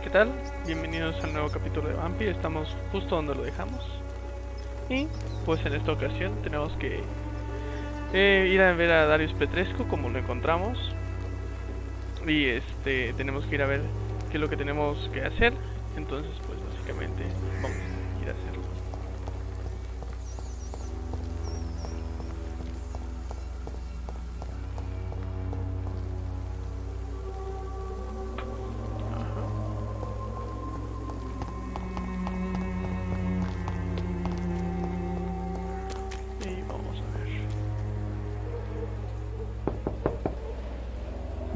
¿Qué tal? Bienvenidos al nuevo capítulo de Vampyr. Estamos justo donde lo dejamos. Y pues en esta ocasión tenemos que ir a ver a Darius Petrescu como lo encontramos. Y tenemos que ir a ver qué es lo que tenemos que hacer. Entonces pues básicamente vamos a ir a hacerlo.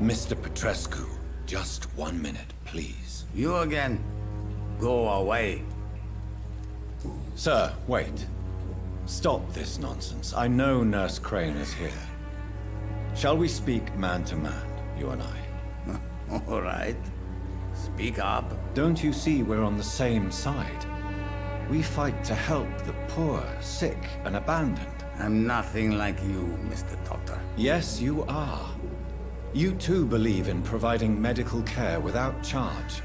Mr. Petrescu, just 1 minute, please. You again? Go away. Sir, wait. Stop this nonsense. I know Nurse Crane is here. Shall we speak man to man, you and I? All right. Speak up. Don't you see we're on the same side? We fight to help the poor, sick, and abandoned. I'm nothing like you, Mr. Doctor. Yes, you are. You too believe in providing medical care without charge.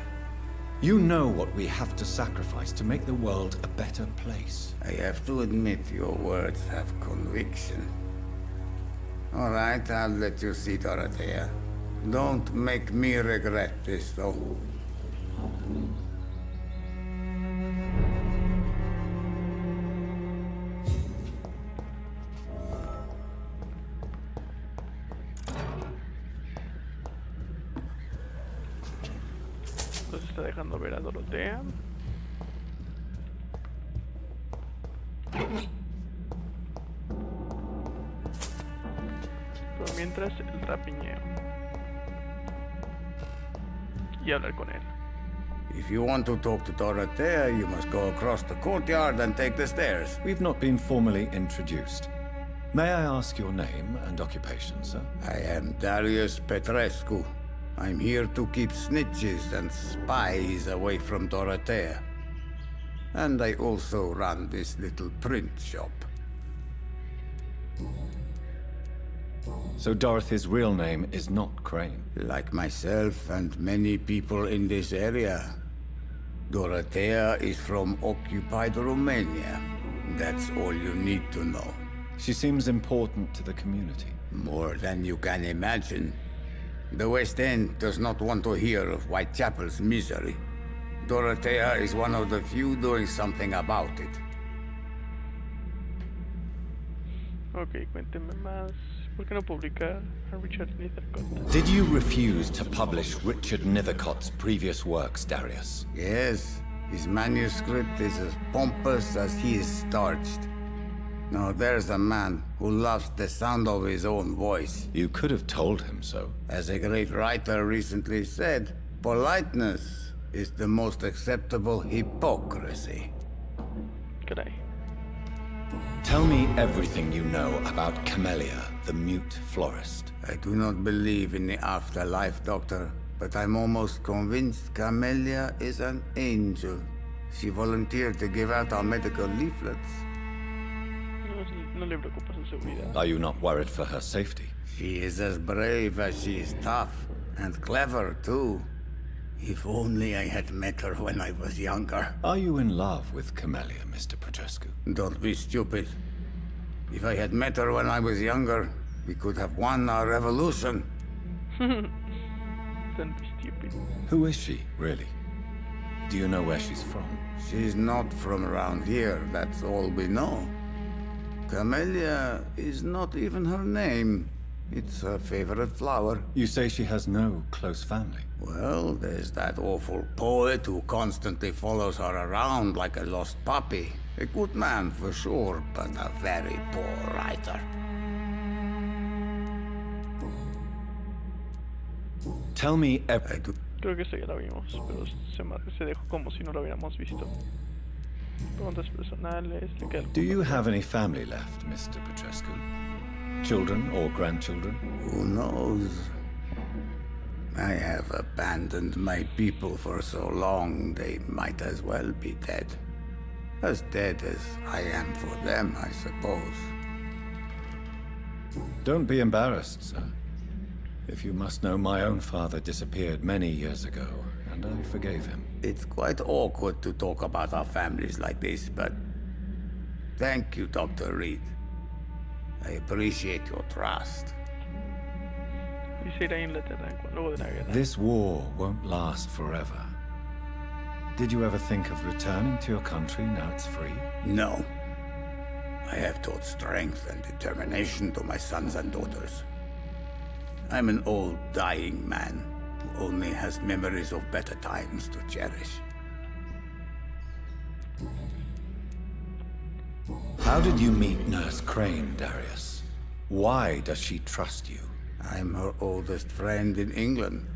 You know what we have to sacrifice to make the world a better place. I have to admit your words have conviction. All right, I'll let you see Dorothea. Don't make me regret this, though. Nos está dejando ver a Dorothea. Pero mientras el rapiñeo y hablar con él. If you want to talk to Dorothea, you must go across the courtyard and take the stairs. We've not been formally introduced. May I ask your name and occupation, sir? I am Darius Petrescu. I'm here to keep snitches and spies away from Dorothea. And I also run this little print shop. So Dorothy's real name is not Crane. Like myself and many people in this area, Dorothea is from occupied Romania. That's all you need to know. She seems important to the community. More than you can imagine. The West End does not want to hear of Whitechappel's misery. Dorothea is one of the few doing something about it. Ok, cuénteme más. ¿Por qué no publicar a Richard Nethercott? Did you refuse to publish Richard Nethercott's previous works, Darius? Yes, his manuscript is as pompous as he is starched. Now there's a man who loves the sound of his own voice. You could have told him so. As a great writer recently said, politeness is the most acceptable hypocrisy. Caray. Tell me everything you know about Camellia, the mute florist. I do not believe in the afterlife, Doctor, but I'm almost convinced Camellia is an angel. She volunteered to give out our medical leaflets. No le preocupa su seguridad. Are you not worried for her safety? She is as brave as she is tough, and clever, too. If only I had met her when I was younger. Are you in love with Camellia, Mr. Petrescu? Don't be stupid. If I had met her when I was younger, we could have won our revolution. Don't be stupid. Who is she, really? Do you know where she's from? She's not from around here, that's all we know. Camellia is not even her name. It's her favorite flower. You say she has no close family. Well, there's that awful poet who constantly follows her around like a lost puppy. A good man for sure, but a very poor writer. Tell me Creo que eso ya lo vimos, pero se dejó como si no lo hubiéramos visto. Preguntas personales, le queda Do you have any family left, Mr. Petrescu? Children or grandchildren? Who knows? I have abandoned my people for so long, they might as well be dead. As dead as I am for them, I suppose. Don't be embarrassed, sir. If you must know, my own father disappeared many years ago, and and I forgave him. It's quite awkward to talk about our families like this, but thank you, Dr. Reed. I appreciate your trust. Quise ir a Inglaterra luego de la guerra. This war won't last forever. Did you ever think of returning to your country now it's free? No. I have taught strength and determination to my sons and daughters. I'm an old, dying man who only has memories of better times to cherish. How did you meet Nurse Crane, Darius? Why does she trust you? I'm her oldest friend in England.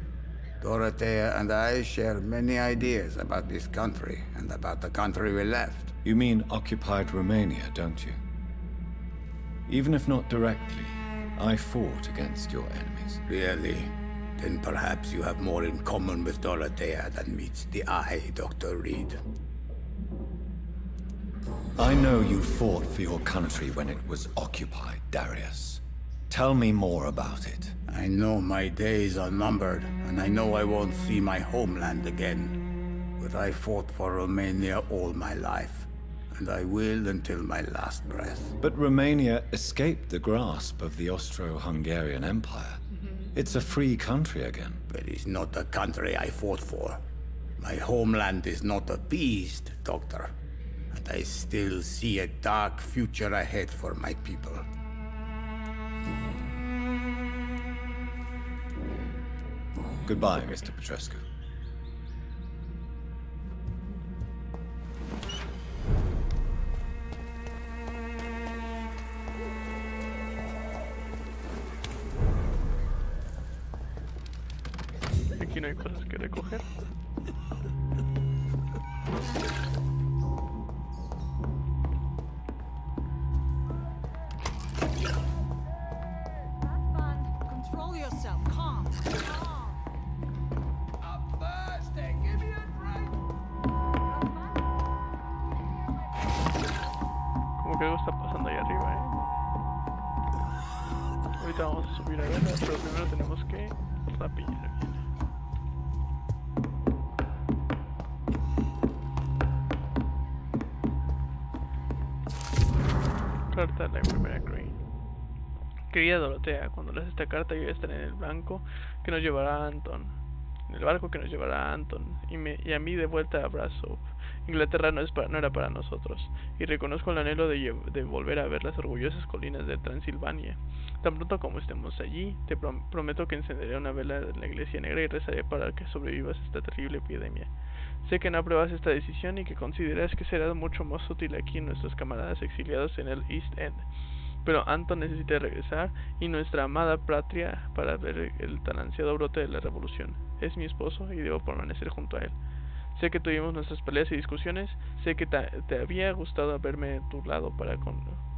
Dorothea and I share many ideas about this country and about the country we left. You mean occupied Romania, don't you? Even if not directly, I fought against your enemies. Really? Then perhaps you have more in common with Dorothea than meets the eye, Dr. Reed. I know you fought for your country when it was occupied, Darius. Tell me more about it. I know my days are numbered, and I know I won't see my homeland again. But I fought for Romania all my life, and I will until my last breath. But Romania escaped the grasp of the Austro-Hungarian Empire. It's a free country again. But it's not the country I fought for. My homeland is not appeased, Doctor. And I still see a dark future ahead for my people. Goodbye, Mr. Petrescu. Aquí no hay cosas que recoger. Control yourself. Calm. Como que algo está pasando ahí arriba, Ahorita vamos a subir a verla, pero primero tenemos que rapillar bien. Carta de la enfermera Crane. Querida Dorotea, cuando leas esta carta yo voy a estar en el banco que nos llevará a Anton. En el barco que nos llevará a Anton y a mí de vuelta a Brasov. Inglaterra no era para nosotros, y reconozco el anhelo de volver a ver las orgullosas colinas de Transilvania. Tan pronto como estemos allí, te prometo que encenderé una vela en la iglesia negra y rezaré para que sobrevivas esta terrible epidemia. Sé que no apruebas esta decisión y que consideras que será mucho más útil aquí en nuestros camaradas exiliados en el East End. Pero Anton necesita regresar y nuestra amada patria para ver el tan ansiado brote de la revolución. Es mi esposo y debo permanecer junto a él. Sé que tuvimos nuestras peleas y discusiones, sé que te había gustado verme a tu lado para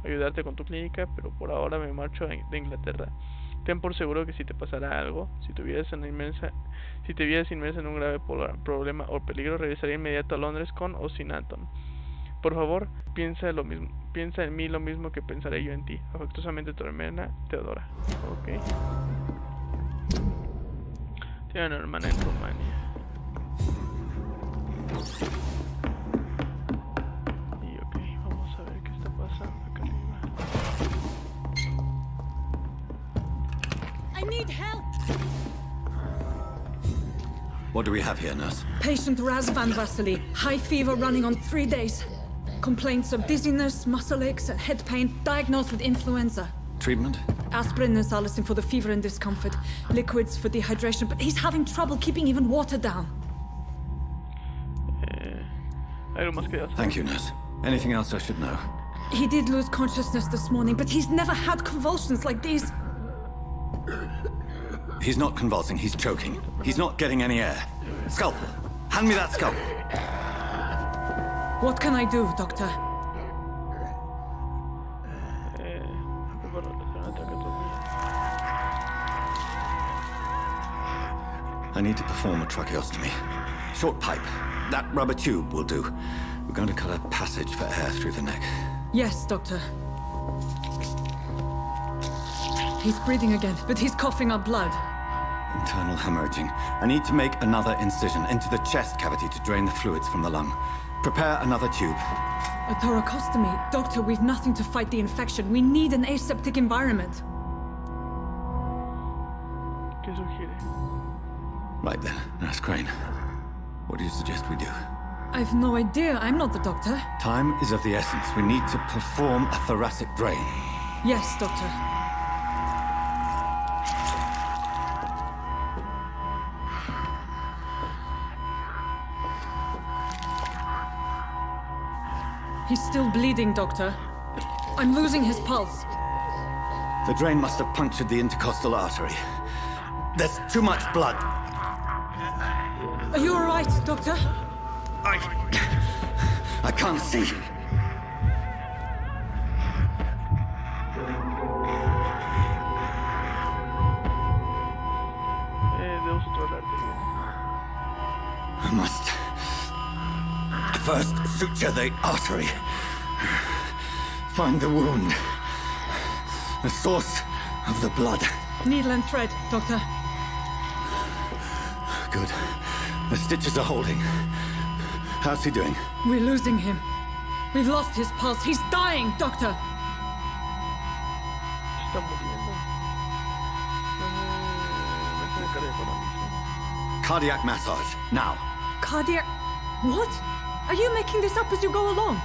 ayudarte con tu clínica, pero por ahora me marcho de Inglaterra. Ten por seguro que si te pasara algo, si te vieras inmersa en un grave problema o peligro, regresaría inmediato a Londres con o sin Anton. Por favor, piensa en mí lo mismo que pensaré yo en ti. Afectuosamente tu hermana, Teodora. Ok. Tiene una hermana en Rumania. Y ok, vamos a ver qué está pasando acá arriba. I need help. What do we have here, nurse? Patient Razvan Vasily. High fever running on 3 days. Complaints of dizziness, muscle aches, and head pain. Diagnosed with influenza. Treatment? Aspirin and salicin for the fever and discomfort. Liquids for dehydration, but he's having trouble keeping even water down. Algo más que hacer. Thank you, nurse. Anything else I should know? He did lose consciousness this morning, but he's never had convulsions like these. He's not convulsing, he's choking. He's not getting any air. Scalpel! Hand me that scalpel! What can I do, Doctor? I need to perform a tracheostomy. Short pipe. That rubber tube will do. We're going to cut a passage for air through the neck. Yes, Doctor. He's breathing again, but he's coughing up blood. Internal hemorrhaging. I need to make another incision into the chest cavity to drain the fluids from the lung. Prepare another tube. A thoracostomy. Doctor, we've nothing to fight the infection. We need an aseptic environment. ¿Qué sugiere? Right then, Nurse Crane. What do you suggest we do? I've no idea. I'm not the doctor. Time is of the essence. We need to perform a thoracic drain. Yes, doctor. He's still bleeding, Doctor. I'm losing his pulse. The drain must have punctured the intercostal artery. There's too much blood. Are you all right, Doctor? I can't see. Debo suturar la arteria. I must first suture the artery. Find the wound. The source of the blood. Needle and thread, Doctor. Good. The stitches are holding. How's he doing? We're losing him. We've lost his pulse. He's dying, Doctor. Está muriendo. Me tiene cardíaco ahora mismo. Cardiac massage, now. Cardiac... What? Are you making this up as you go along?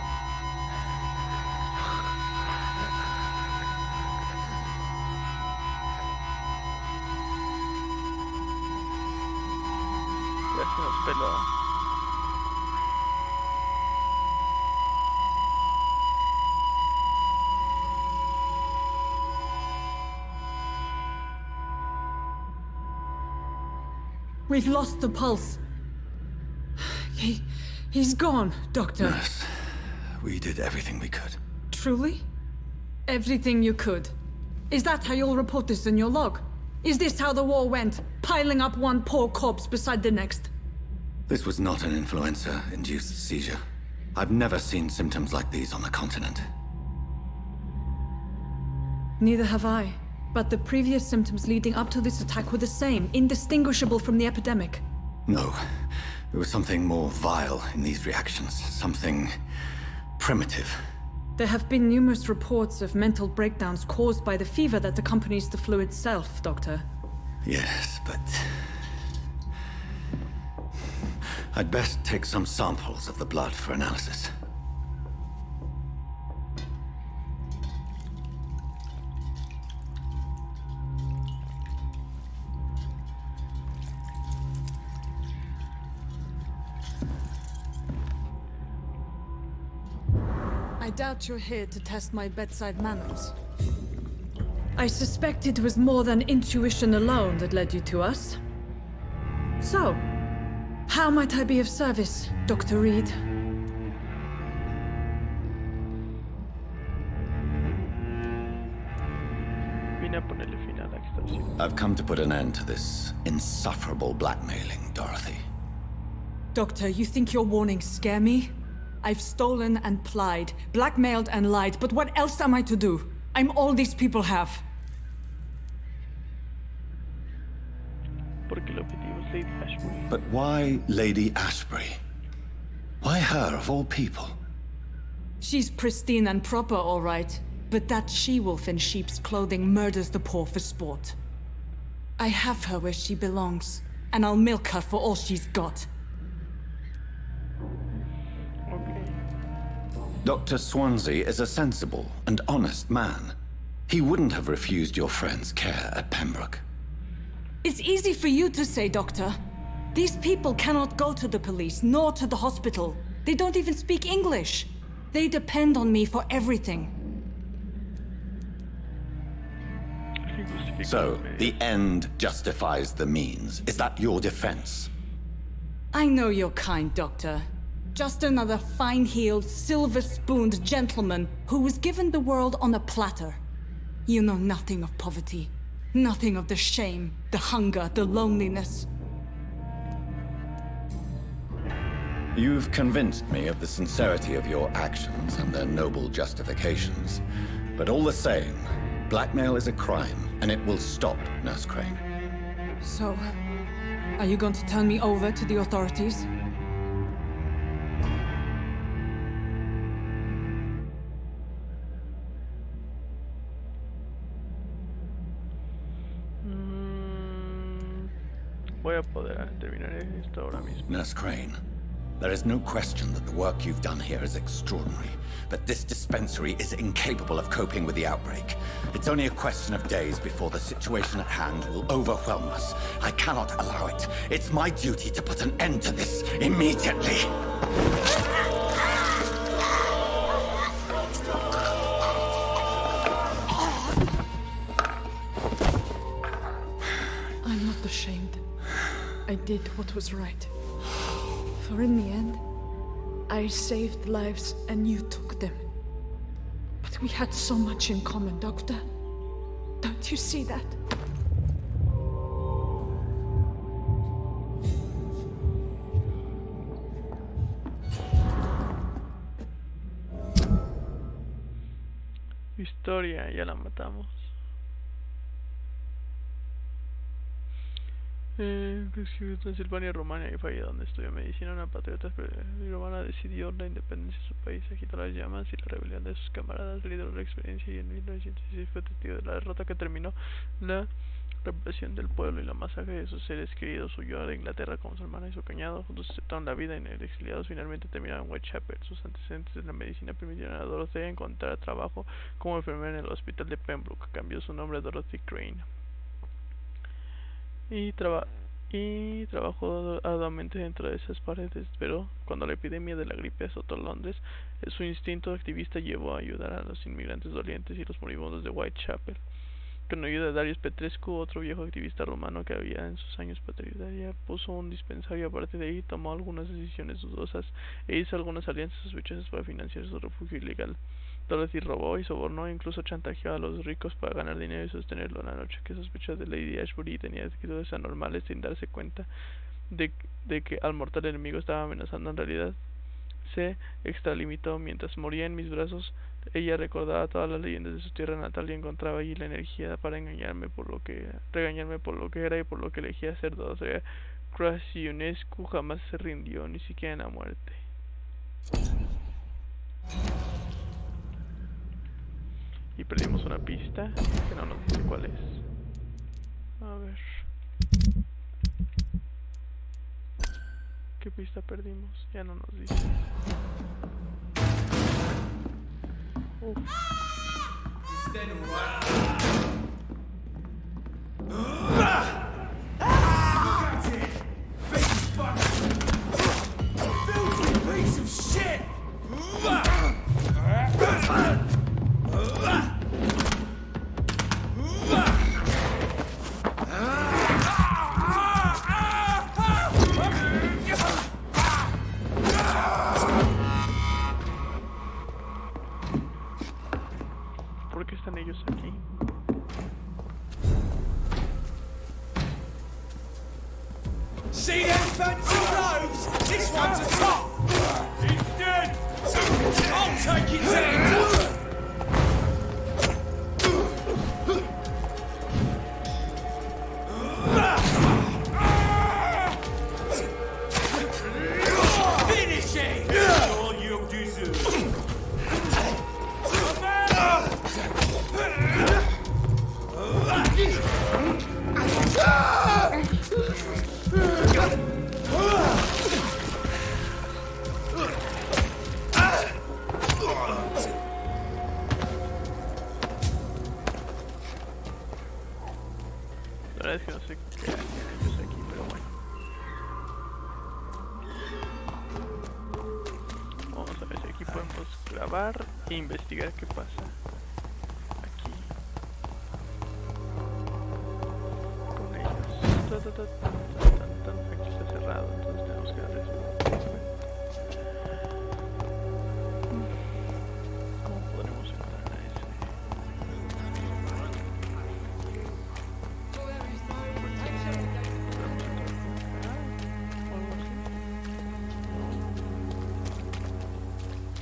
Ya se nos peló. We've lost the pulse. He's gone, Doctor. Nurse, we did everything we could. Truly? Everything you could. Is that how you'll report this in your log? Is this how the war went? Piling up one poor corpse beside the next? This was not an influenza-induced seizure. I've never seen symptoms like these on the continent. Neither have I. But the previous symptoms leading up to this attack were the same, indistinguishable from the epidemic. No. There was something more vile in these reactions. Something primitive. There have been numerous reports of mental breakdowns caused by the fever that accompanies the flu itself, Doctor. Yes, but... I'd best take some samples of the blood for analysis. I doubt you're here to test my bedside manners. I suspect it was more than intuition alone that led you to us. So, how might I be of service, Dr. Reed? Vine a ponerle fin a la extorsión. I've come to put an end to this insufferable blackmailing, Dorothy. Doctor, you think your warnings scare me? I've stolen and plied, blackmailed and lied, but what else am I to do? I'm all these people have. Porque el objetivo es Lady Ashbury. But why Lady Ashbury? Why her, of all people? She's pristine and proper, all right. But that she-wolf in sheep's clothing murders the poor for sport. I have her where she belongs, and I'll milk her for all she's got. Okay. Dr. Swansea is a sensible and honest man. He wouldn't have refused your friend's care at Pembroke. It's easy for you to say, Doctor. These people cannot go to the police, nor to the hospital. They don't even speak English. They depend on me for everything. So, the end justifies the means. Is that your defense? I know you're kind, Doctor. Just another fine-heeled, silver-spooned gentleman who was given the world on a platter. You know nothing of poverty. Nothing of the shame, the hunger, the loneliness. You've convinced me of the sincerity of your actions and their noble justifications. But all the same, blackmail is a crime, and it will stop, Nurse Crane. So, are you going to turn me over to the authorities? Voy a poder terminar esto ahora mismo. Nurse Crane, there is no question that the work you've done here is extraordinary, but this dispensary is incapable of coping with the outbreak. It's only a question of days before the situation at hand will overwhelm us. I cannot allow it. It's my duty to put an end to this immediately. I'm not ashamed. I did what was right. For in the end, I saved lives and you took them. But we had so much in common, Doctor. Don't you see that? Historia, ya la matamos. Transilvania, Rumania y falla donde estudió medicina, una patriota romana decidió la independencia de su país, agitó las llamas y la rebelión de sus camaradas, lideró la experiencia y en 1916 fue testigo de la derrota que terminó la represión del pueblo y la masacre de sus seres queridos. Huyó a Inglaterra con su hermana y su cuñado, juntos aceptaron la vida en el exiliado. Finalmente terminaron en Whitechappel. Sus antecedentes en la medicina permitieron a Dorothy encontrar trabajo como enfermera en el hospital de Pembroke. Cambió su nombre a Dorothy Crane. Y trabajó arduamente dentro de esas paredes, pero cuando la epidemia de la gripe azotó Londres, su instinto activista llevó a ayudar a los inmigrantes dolientes y los moribundos de Whitechappel. Con ayuda de Darius Petrescu, otro viejo activista romano que había en sus años patriarcales, puso un dispensario. A partir de ahí tomó algunas decisiones dudosas e hizo algunas alianzas sospechosas para financiar su refugio ilegal. Dorothy robó y sobornó, incluso chantajeó a los ricos para ganar dinero y sostenerlo. La noche que sospechó de Lady Ashbury tenía actitudes anormales sin darse cuenta de que al mortal enemigo estaba amenazando. En realidad se extralimitó. Mientras moría en mis brazos, ella recordaba todas las leyendas de su tierra natal y encontraba allí la energía para regañarme por lo que era y por lo que elegía ser. Dorothy Crasiunescu jamás se rindió, ni siquiera en la muerte. Y perdimos una pista que no nos dice cuál es. A ver. ¿Qué pista perdimos? Ya no nos dice. ¿Por qué están ellos aquí? See them fancy robes? This one's a top! He's dead! I'll take his head! Finish it! All you deserve! La verdad es que no sé qué hacen ellos aquí, pero bueno. Vamos a ver si aquí podemos grabar e investigar qué pasa aquí con ellos. Aquí está cerrado, entonces tenemos que darles ¿cómo podremos entrar a ese?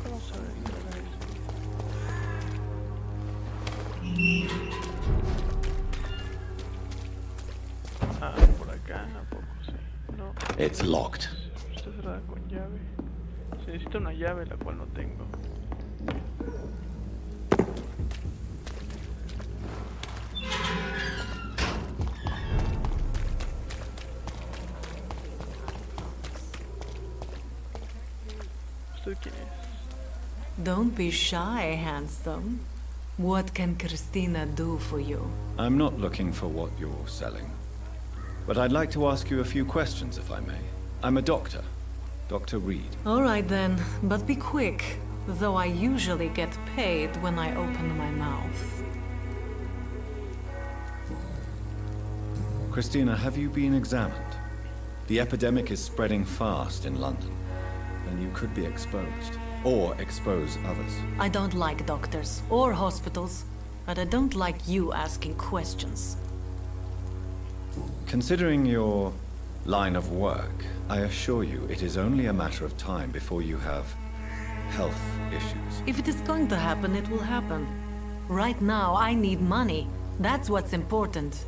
Vamos a ver entrar a eso. It's locked. Está cerrada con llave. Se necesita una llave, la cual no tengo. ¿Usted quién es? Don't be shy, handsome. What can Christina do for you? I'm not looking for what you're selling. But I'd like to ask you a few questions, if I may. I'm a doctor. Dr. Reed. All right then, but be quick. Though I usually get paid when I open my mouth. Christina, have you been examined? The epidemic is spreading fast in London, and you could be exposed. Or expose others. I don't like doctors or hospitals, but I don't like you asking questions. Considering your line of work, I assure you it is only a matter of time before you have health issues. If it is going to happen, it will happen. Right now, I need money. That's what's important.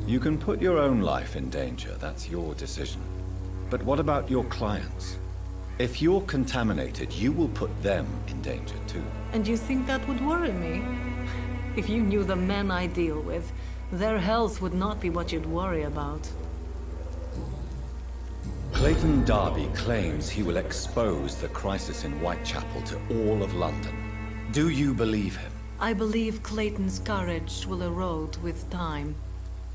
You can put your own life in danger, that's your decision. But what about your clients? If you're contaminated, you will put them in danger too. And you think that would worry me? If you knew the men I deal with, their health would not be what you'd worry about. Clayton Darby claims he will expose the crisis in Whitechappel to all of London. Do you believe him? I believe Clayton's courage will erode with time,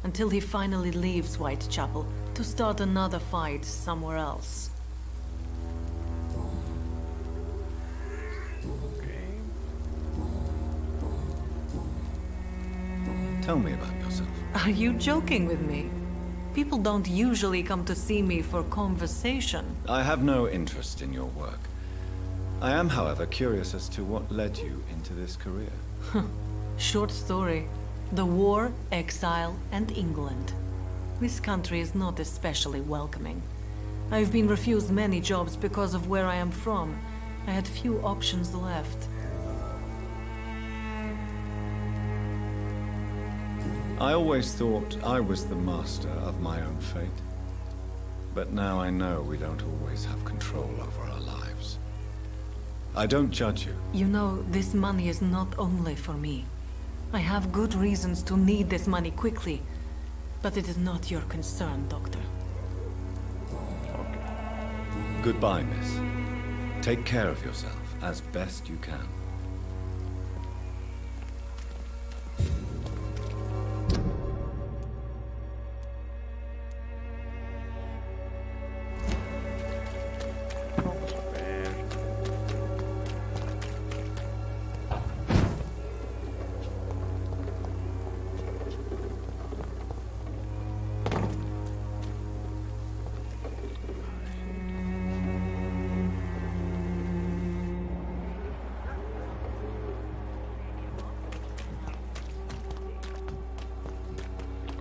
until he finally leaves Whitechappel to start another fight somewhere else. Tell me about yourself. Are you joking with me? People don't usually come to see me for conversation. I have no interest in your work. I am, however, curious as to what led you into this career. Short story. The war, exile, and England. This country is not especially welcoming. I've been refused many jobs because of where I am from. I had few options left. I always thought I was the master of my own fate. But now I know we don't always have control over our lives. I don't judge you. You know, this money is not only for me. I have good reasons to need this money quickly. But it is not your concern, Doctor. Goodbye, miss. Take care of yourself as best you can. Vamos a ver.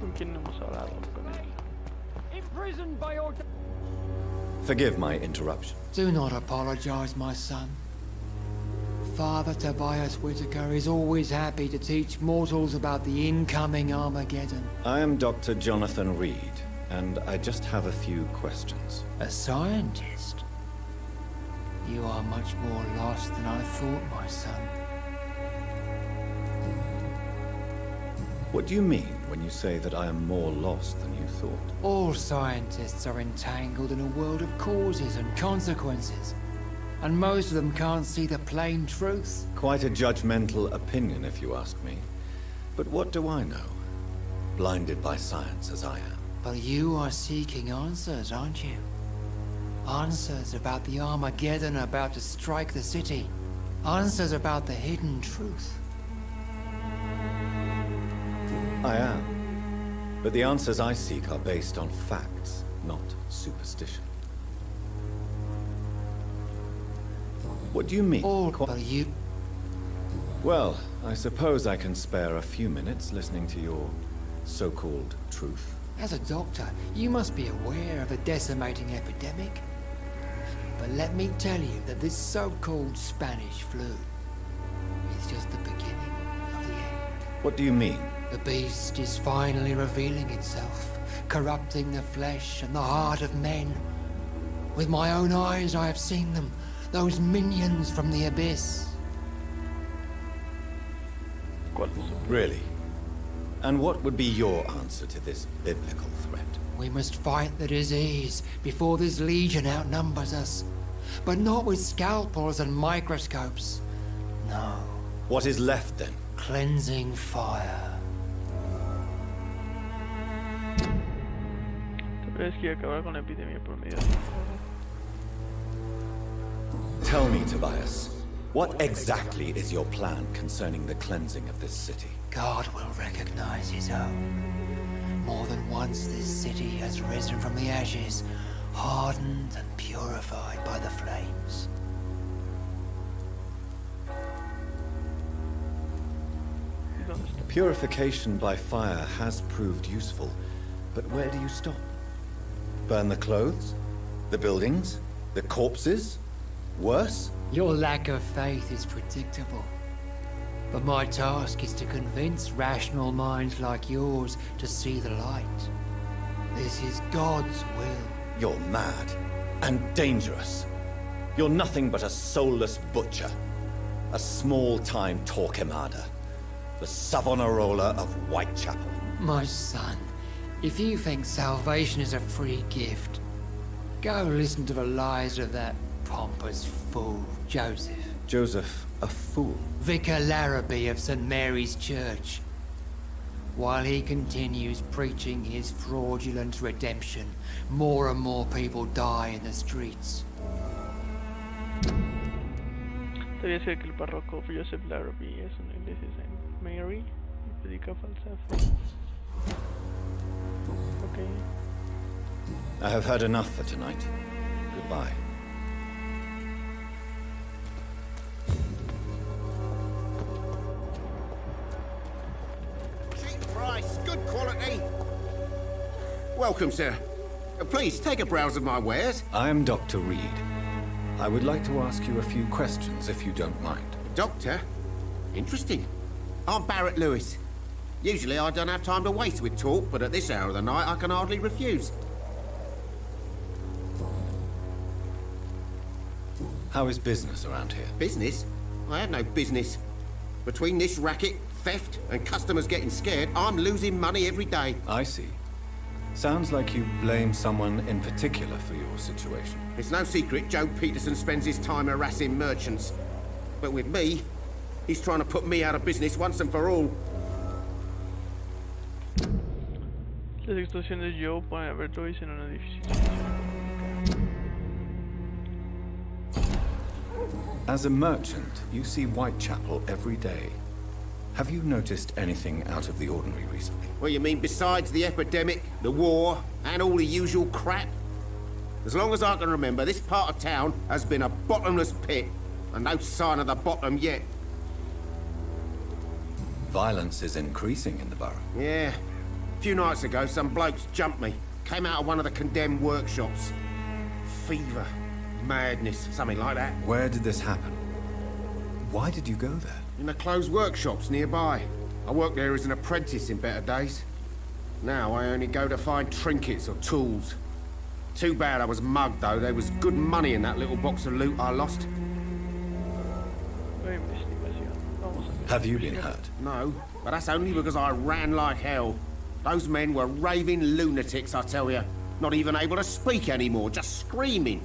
¿Con quién hemos hablado con él? Imprisoned by your... Forgive my interruption. Do not apologize, my son. Father Tobias Whitaker is always happy to teach mortals about the incoming Armageddon. I am Dr. Jonathan Reed, and I just have a few questions. A scientist? You are much more lost than I thought, my son. What do you mean when you say that I am more lost than you thought? All scientists are entangled in a world of causes and consequences. And most of them can't see the plain truth. Quite a judgmental opinion, if you ask me. But what do I know? Blinded by science as I am. But you are seeking answers, aren't you? Answers about the Armageddon about to strike the city. Answers about the hidden truth. I am. But the answers I seek are based on facts, not superstition. What do you mean? But you... Well, I suppose I can spare a few minutes listening to your so-called truth. As a doctor, you must be aware of the decimating epidemic. But let me tell you that this so-called Spanish flu is just the beginning of the end. What do you mean? The beast is finally revealing itself, corrupting the flesh and the heart of men. With my own eyes I have seen them, those minions from the abyss. Really? And what would be your answer to this biblical threat? We must fight the disease before this legion outnumbers us. But not with scalpels and microscopes. No. What is left then? Cleansing fire. Tendrías que acabar con la epidemia por medio de... Tell me, Tobias, what exactly is your plan concerning the cleansing of this city? God will recognize his own. More than once this city has risen from the ashes, hardened and purified by the flames. Purification by fire has proved useful, but where do you stop? Burn the clothes? The buildings? The corpses? Worse? Your lack of faith is predictable. But my task is to convince rational minds like yours to see the light. This is God's will. You're mad and dangerous. You're nothing but a soulless butcher. A small-time Torquemada. The Savonarola of Whitechappel. My son, if you think salvation is a free gift, go listen to the lies of that pompous fool, Joseph. Joseph, a fool? Vicar Larrabee of St. Mary's Church. While he continues preaching his fraudulent redemption, more and more people die in the streets. Debía ser que el párroco Joseph Larrabee es una iglesia de St. Mary y predica falsa fe. Okay. I have heard enough for tonight. Goodbye. Cheap price, good quality. Welcome, sir. Please take a browse of my wares. I am Dr. Reed. I would like to ask you a few questions, if you don't mind. Doctor? Interesting. I'm Barrett Lewis. Usually I don't have time to waste with talk, but at this hour of the night I can hardly refuse. How is business around here? Business? I have no business. Between this racket, theft, and customers getting scared, I'm losing money every day. I see. Sounds like you blame someone in particular for your situation. It's no secret Joe Peterson spends his time harassing merchants. But with me, he's trying to put me out of business once and for all. Las extorsiones de Joe pueden haber Lois en una difícil situación. As a merchant, you see Whitechapel every day. Have you noticed anything out of the ordinary recently? Well, you mean besides the epidemic, the war, and all the usual crap? As long as I can remember, this part of town has been a bottomless pit, and no sign of the bottom yet. Violence is increasing in the borough. Yeah. A few nights ago, some blokes jumped me. Came out of one of the condemned workshops. Fever, madness, something like that. Where did this happen? Why did you go there? In the closed workshops nearby. I worked there as an apprentice in better days. Now I only go to find trinkets or tools. Too bad I was mugged, though. There was good money in that little box of loot I lost. Have you been hurt? No, but that's only because I ran like hell. Those men were raving lunatics, I tell you. Not even able to speak anymore, just screaming.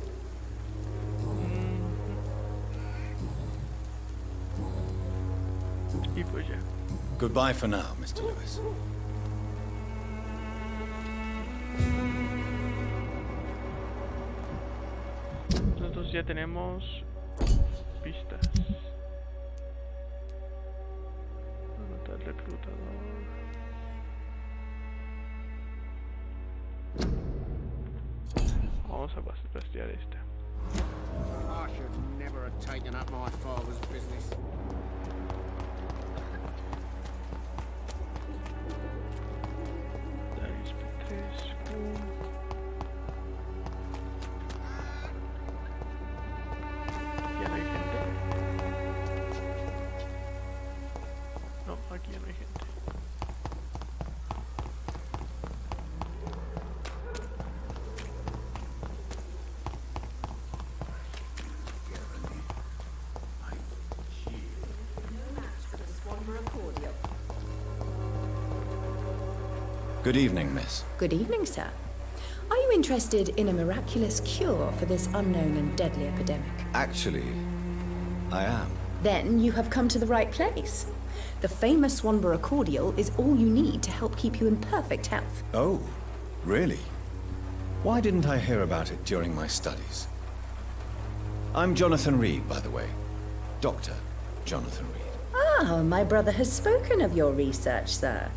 Goodbye for now, Mr. Lewis. Nosotros ya tenemos pistas. Anotar reclutador. Vamos a rastrear esta. I should never have taken up my father's business. Ya no hay gente. No, aquí ya no hay gente. Good evening, miss. Good evening, sir. Are you interested in a miraculous cure for this unknown and deadly epidemic? Actually, I am. Then you have come to the right place. The famous Swanborough cordial is all you need to help keep you in perfect health. Oh, really? Why didn't I hear about it during my studies? I'm Jonathan Reed, by the way. Dr. Jonathan Reed. Ah, my brother has spoken of your research, sir.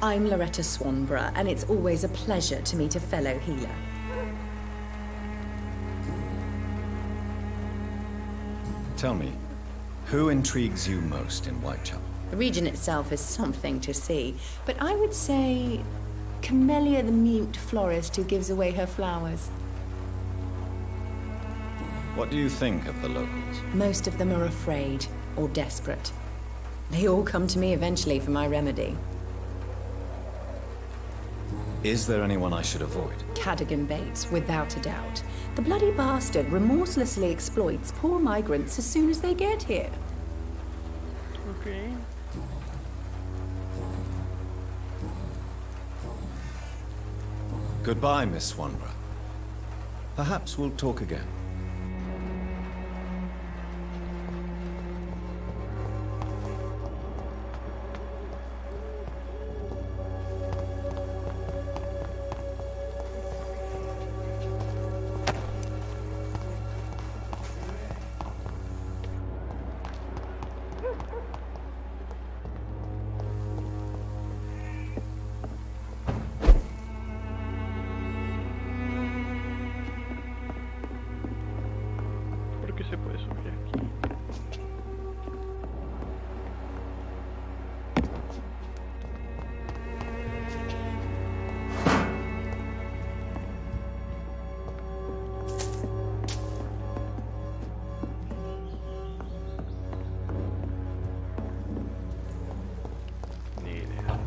I'm Loretta Swanborough, and it's always a pleasure to meet a fellow healer. Tell me, who intrigues you most in Whitechappel? The region itself is something to see, but I would say Camellia the mute florist who gives away her flowers. What do you think of the locals? Most of them are afraid or desperate. They all come to me eventually for my remedy. Is there anyone I should avoid? Cadogan Bates, without a doubt. The bloody bastard remorselessly exploits poor migrants as soon as they get here. Okay. Goodbye, Miss Swanborough. Perhaps we'll talk again. ¿Por qué se puede subir aquí? Ni idea.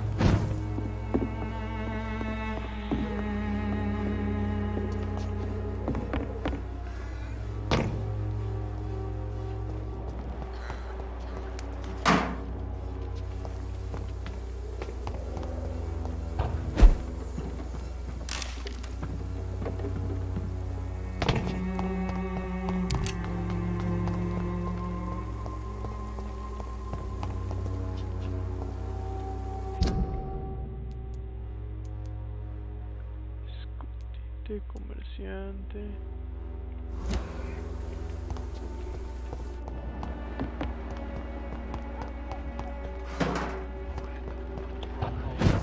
Escondite, comerciante.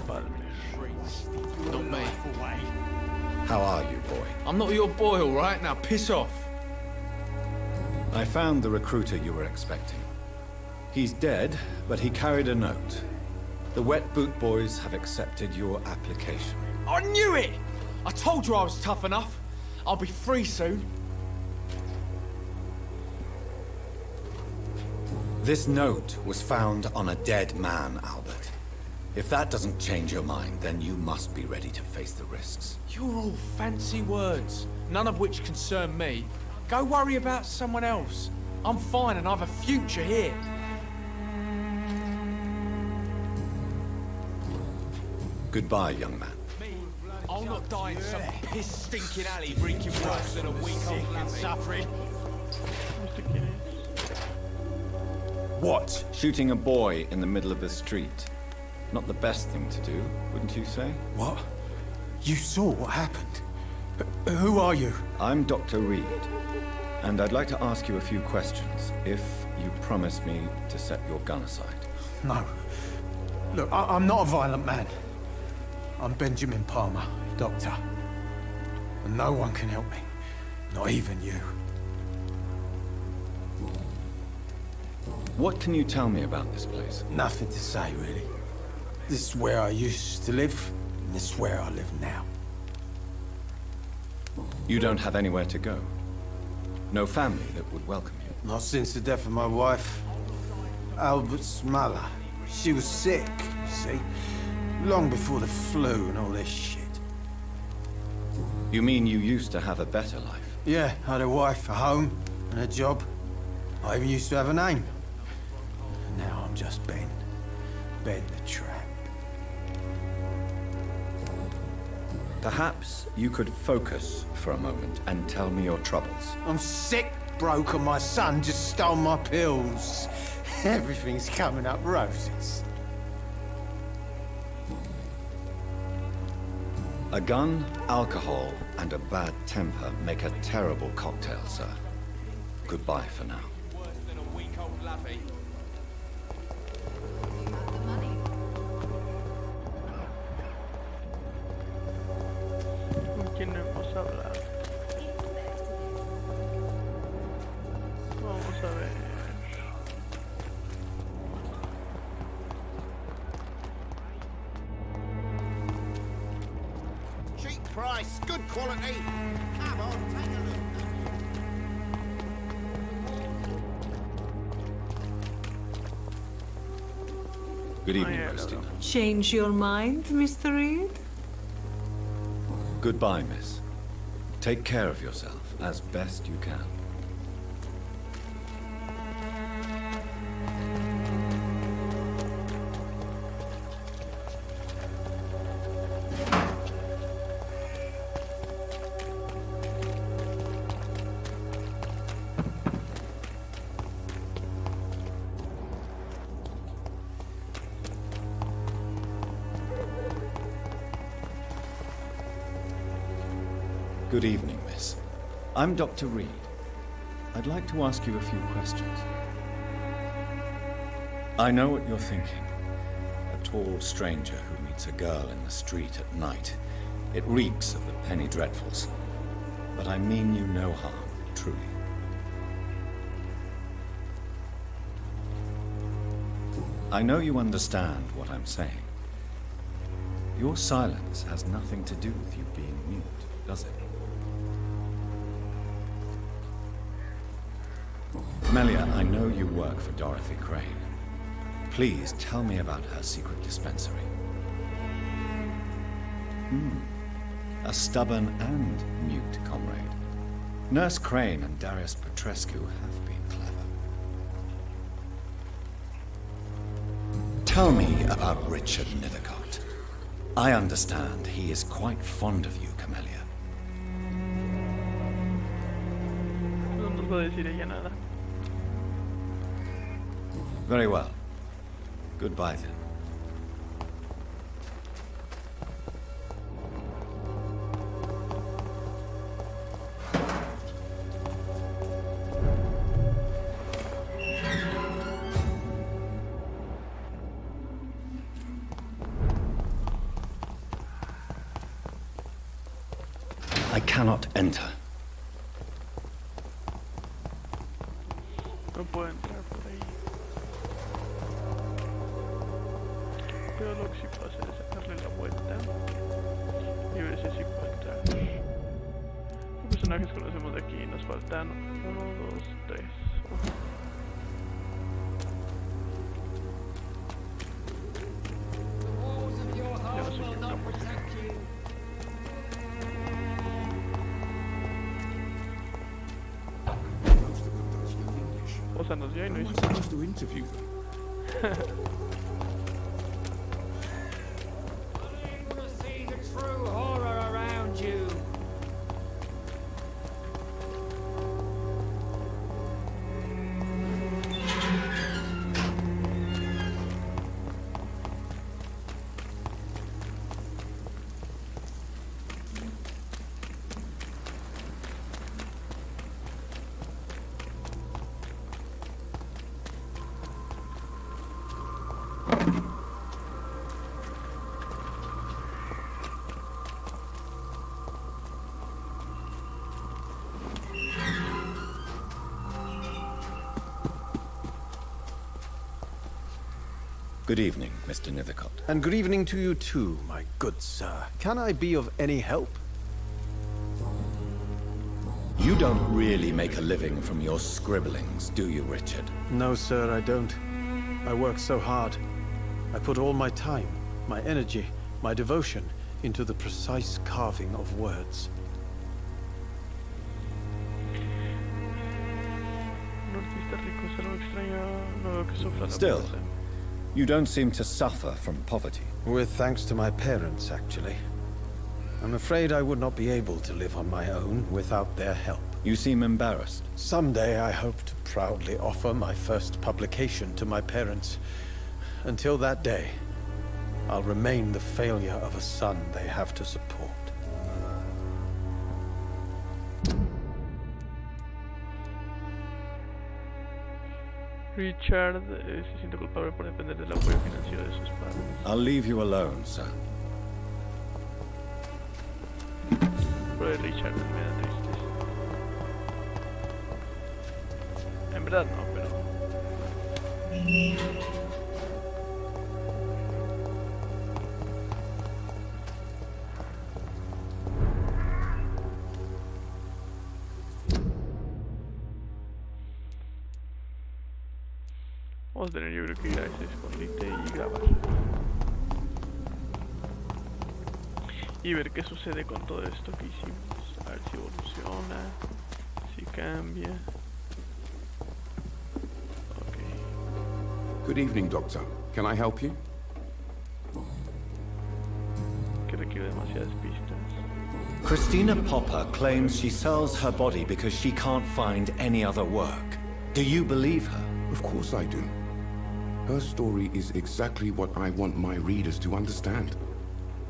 Vampyr. Not me. How are you, boy? I'm not your boy, all right? Now piss off. I found the recruiter you were expecting. He's dead, but he carried a note. The Wet Boot Boys have accepted your application. I knew it! I told you I was tough enough. I'll be free soon. This note was found on a dead man, Albert. If that doesn't change your mind, then you must be ready to face the risks. You're all fancy words, none of which concern me. Go worry about someone else. I'm fine and I've a future here. Goodbye, young man. I'll not die in some piss-stinking alley reeking worse than a week-old lamb suffering. ¿Este quién es? What? Shooting a boy in the middle of the street. Not the best thing to do, wouldn't you say? What? You saw what happened? Who are you? I'm Dr. Reed, and I'd like to ask you a few questions, if you promise me to set your gun aside. No. Look, I'm not a violent man. I'm Benjamin Palmer, doctor. And no one can help me. Not even you. What can you tell me about this place? Nothing to say, really. This is where I used to live, and this is where I live now. You don't have anywhere to go? No family that would welcome you? Not since the death of my wife, Albert's mother. She was sick, you see. Long before the flu and all this shit. You mean you used to have a better life? Yeah, I had a wife, a home, and a job. I even used to have a name. And now I'm just Ben. bend the trap. Perhaps you could focus for a moment and tell me your troubles. I'm sick, broke, and my son just stole my pills. Everything's coming up roses. A gun, alcohol, and a bad temper make a terrible cocktail, sir. Goodbye for now. Worse than a week-old lovey. ¿Con quién hemos hablado? Vamos a ver. Cheap price, good quality. Come on, take a look. Good evening, yeah, Christina. Change your mind, Mr. Reed? Goodbye, miss. Take care of yourself as best you can. Good evening, miss. I'm Dr. Reed. I'd like to ask you a few questions. I know what you're thinking. A tall stranger who meets a girl in the street at night. It reeks of the penny dreadfuls. But I mean you no harm, truly. I know you understand what I'm saying. Your silence has nothing to do with you being mute, does it? Melia, I know you work for Dorothy Crane. Please tell me about her secret dispensary. A stubborn and mute comrade. Nurse Crane and Darius Petrescu have been clever. Tell me about Richard Nethercott. I understand he is quite fond of you, Camellia. No nos va a decir ella nada. Very well. Goodbye then. I cannot enter. No puedo entrar por ahí. Pero lo que sí puedo hacer es sacarle la vuelta y ver si sí puedo entrar. ¿Qué personajes conocemos de aquí? Nos faltan 1, 2, 3. Ya no sé quién está muy cerca. O sea, nos vio y no hizo nada. Good evening, Mr. Nethercott. And good evening to you too, my good sir. Can I be of any help? You don't really make a living from your scribblings, do you, Richard? No, sir, I don't. I work so hard. I put all my time, my energy, my devotion into the precise carving of words. Un artista rico es algo extraño, no veo que sufra la Still, pobreza. You don't seem to suffer from poverty. With thanks to my parents, actually. I'm afraid I would not be able to live on my own without their help. You seem embarrassed. Someday I hope to proudly offer my first publication to my parents. Until that day, I'll remain the failure of a son they have to support. Richard se siente culpable por depender del apoyo financiero de sus padres. I'll leave you alone, sir. Pero de Richard me da tristeza. En verdad no, pero... Vamos a tener, yo creo que ir a ese escondite y grabar. Y ver qué sucede con todo esto que hicimos. A ver si evoluciona, si cambia. Ok. Good evening, Doctor. Can I help you? Que requiere demasiadas pistas. Christina Popper claims she sells her body because she can't find any other work. Do you believe her? Of course I do. Her story is exactly what I want my readers to understand.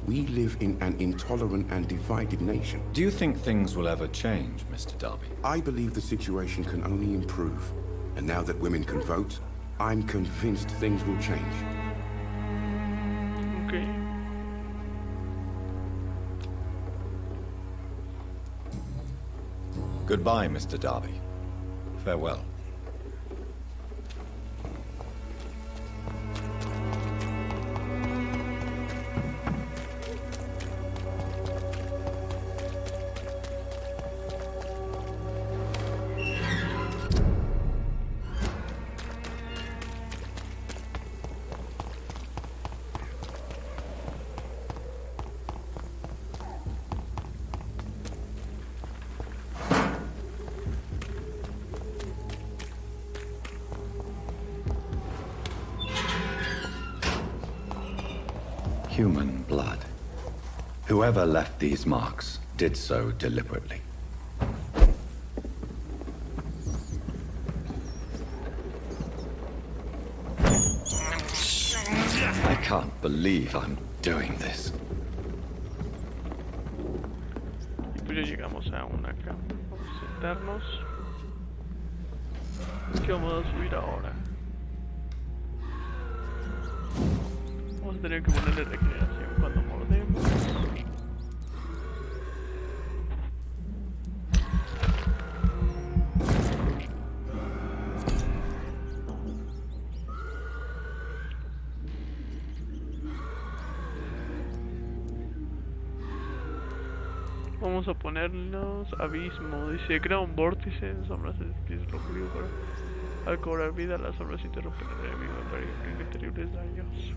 We live in an intolerant and divided nation. Do you think things will ever change, Mr. Darby? I believe the situation can only improve. And now that women can vote, I'm convinced things will change. Okay. Goodbye, Mr. Darby. Farewell. Human blood. Whoever left these marks did so deliberately. I can't believe I'm doing this. Y pues ya llegamos a una cama. Vamos a sentarnos. ¿Qué vamos a subir ahora? Vamos a tener que ponerle regeneración cuando mordemos. Vamos a ponernos abismo. Dice, crea un vórtice en sombras de pies locrio para al cobrar vida las sombras interrumpen al enemigo y terribles daños.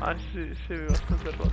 Ah, sí, se ve bastante roto.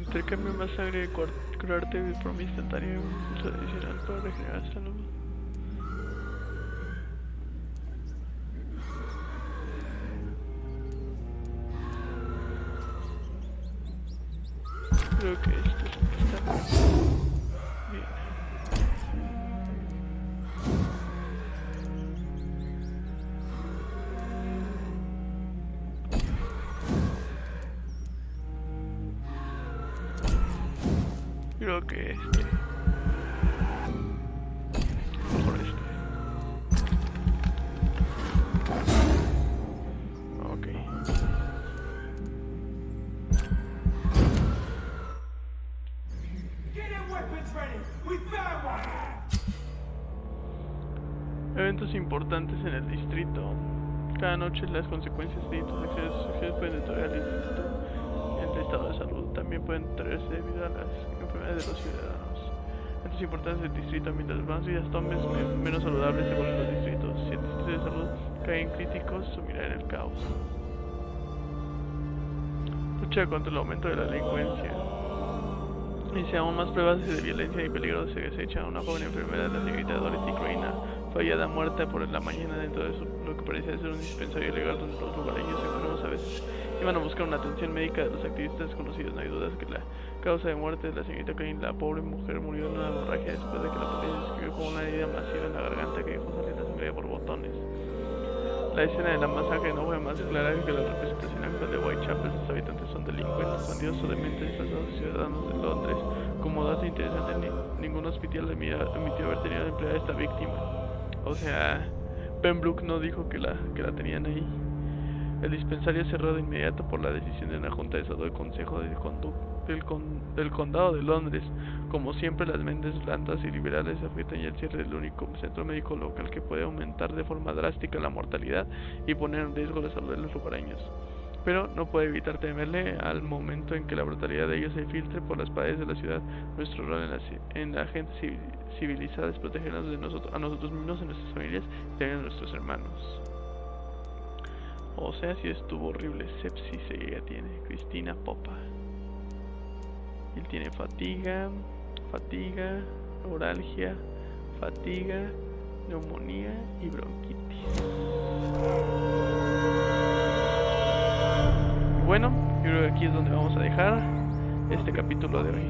Intercambio más sangre, curarte de forma instantánea, un impulso adicional para regenerar salud. Creo que esto está bien. Creo que mejor Ok. Eventos importantes en el distrito. Cada noche las consecuencias de tus acciones pueden deteriorar el distrito en el estado de salud. También pueden deteriorarse debido a las enfermedades de los ciudadanos. Eventos importantes del distrito. Mientras más vidas tomes, menos saludables se vuelven los distritos. Si el distrito de salud cae en críticos, sumirá en el caos. Lucha contra el aumento de la delincuencia. Dice, aún más pruebas de violencia y peligro se desecha. Una joven enfermera, la señorita Dorothy Craina, fue hallada muerta por la mañana dentro de lo que parecía ser un dispensario ilegal donde los lugareños enfermos a veces iban a buscar una atención médica de los activistas conocidos. No hay dudas que la causa de muerte de la señorita Craina, la pobre mujer, murió en una hemorragia después de que la policía describió como una herida masiva en la garganta que dejó salir la sangre por botones. La escena de la masacre no fue más clara que la representación actual de Whitechappel. Sus habitantes son delincuentes, bandidos o dementes disfrazados de ciudadanos de Londres. Como dato interesante, ningún hospital admitió haber tenido empleada a esta víctima. O sea, Pembroke no dijo que la tenían ahí. El dispensario cerró de inmediato por la decisión de una junta de salud del Consejo del Condado de Londres. Como siempre, las mentes blandas y liberales afectan ya el cierre del único centro médico local que puede aumentar de forma drástica la mortalidad y poner en riesgo la salud de los lugareños. Pero no puede evitar temerle al momento en que la brutalidad de ellos se filtre por las paredes de la ciudad. Nuestro rol en la gente civilizada es protegernos a nosotros mismos, a nuestras familias y también a nuestros hermanos. O sea, si estuvo horrible sepsis, ella tiene Cristina Popa. Él tiene fatiga, neuralgia, neumonía y bronquitis. Bueno, yo creo que aquí es donde vamos a dejar este capítulo de hoy.